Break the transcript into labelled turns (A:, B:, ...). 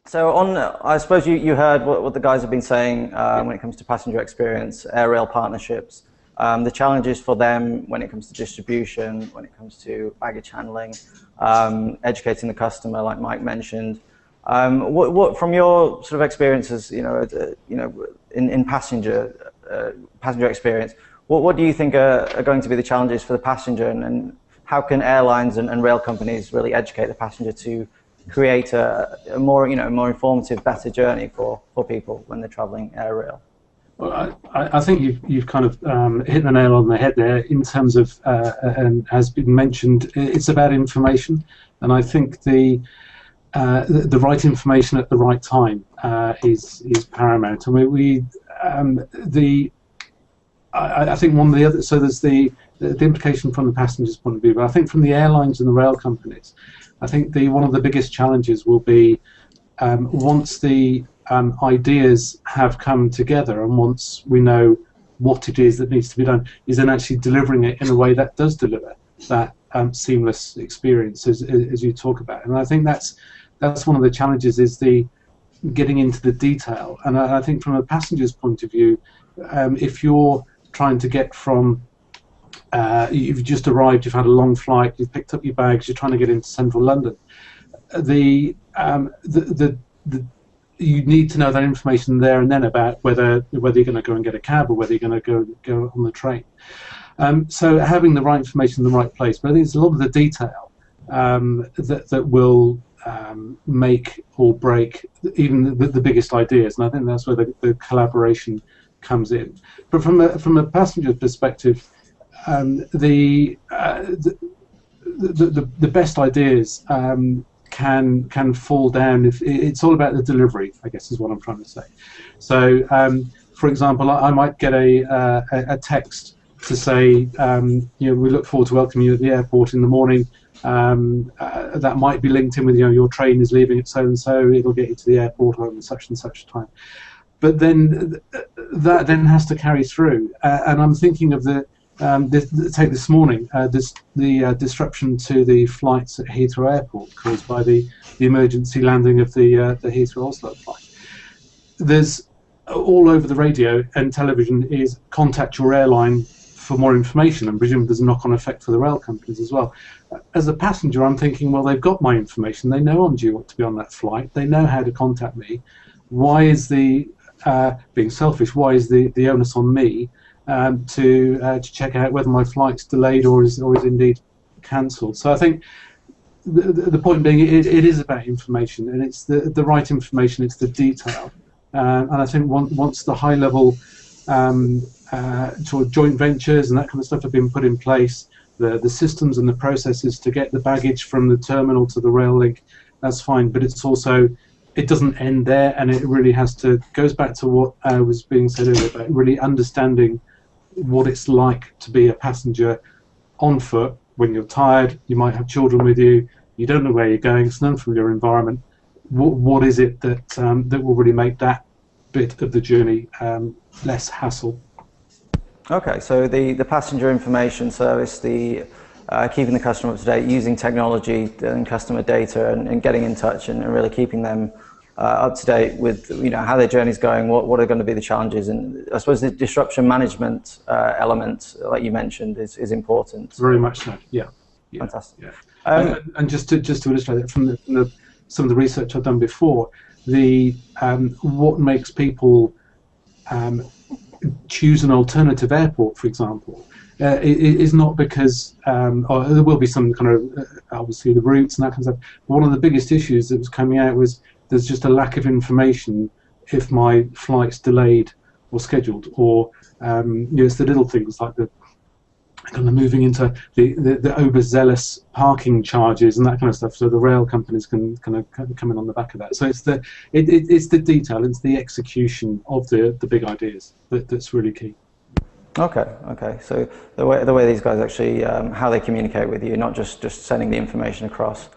A: So I suppose you heard what the guys have been saying when it comes to passenger experience, air rail partnerships, the challenges for them when it comes to distribution, when it comes to baggage handling, educating the customer, like Mike mentioned. What from your sort of experiences, in passenger experience, what do you think are going to be the challenges for the passenger, and how can airlines and rail companies really educate the passenger to create a more more informative, better journey for people when they're traveling air rail?
B: Well, I think you've kind of hit the nail on the head there in terms of, and has been mentioned, it's about information, and I think the right information at the right time is paramount. I mean, I think one of the other, so there's the implication from the passenger's point of view, but I think from the airlines and the rail companies, I think one of the biggest challenges will be once the ideas have come together, and once we know what it is that needs to be done, is then actually delivering it in a way that does deliver that seamless experience as you talk about. And I think that's one of the challenges, is the getting into the detail. And I think from a passenger's point of view, if you're trying to get from you've just arrived, you've had a long flight, you've picked up your bags, you're trying to get into central London, you need to know that information there and then about whether you're going to go and get a cab or whether you're going to go on the train. So having the right information in the right place, but I think it's a lot of the detail that will make or break even the biggest ideas, and I think that's where the collaboration comes in. But from a passenger perspective, the best ideas can fall down if it's all about the delivery, I guess is what I'm trying to say. So, for example, I might get a text to say, we look forward to welcoming you at the airport in the morning. That might be linked in with, your train is leaving at so and so. It'll get you to the airport on such and such time. But then that then has to carry through, and I'm thinking of take this morning, the disruption to the flights at Heathrow Airport caused by the emergency landing of the Heathrow Oslo flight. There's all over the radio and television is contact your airline for more information, and presumably there's a knock-on effect for the rail companies as well. As a passenger, I'm thinking, well, they've got my information, they know I'm due to be on that flight, they know how to contact me. Why is being selfish, why is the onus on me to check out whether my flight's delayed or is indeed cancelled? So I think the point being, it is about information, and it's the right information, it's the detail. And I think once the high level sort of joint ventures and that kind of stuff have been put in place, the systems and the processes to get the baggage from the terminal to the rail link, that's fine, but it's also, it doesn't end there, and it really goes back to what was being said earlier about really understanding what it's like to be a passenger on foot when you're tired, you might have children with you, you don't know where you're going, it's an unfamiliar environment. What is it that will really make that bit of the journey less hassle?
A: Okay, so the passenger information service, the keeping the customer up to date, using technology and customer data, and getting in touch and really keeping them up to date with how their journey's going, what are going to be the challenges, and I suppose the disruption management element, like you mentioned, is important.
B: Very much so. Yeah.
A: Fantastic.
B: Yeah. And just to illustrate that from some of the research I've done before, what makes people choose an alternative airport, for example, is not because, or there will be some kind of, obviously the routes and that kind of stuff, but one of the biggest issues that was coming out was there's just a lack of information if my flight's delayed or scheduled, or it's the little things like the kind of moving into the overzealous parking charges and that kind of stuff, so the rail companies can kind of come in on the back of that. So it's the detail, it's the execution of the big ideas that's really key.
A: Okay. So the way these guys actually how they communicate with you, not just sending the information across.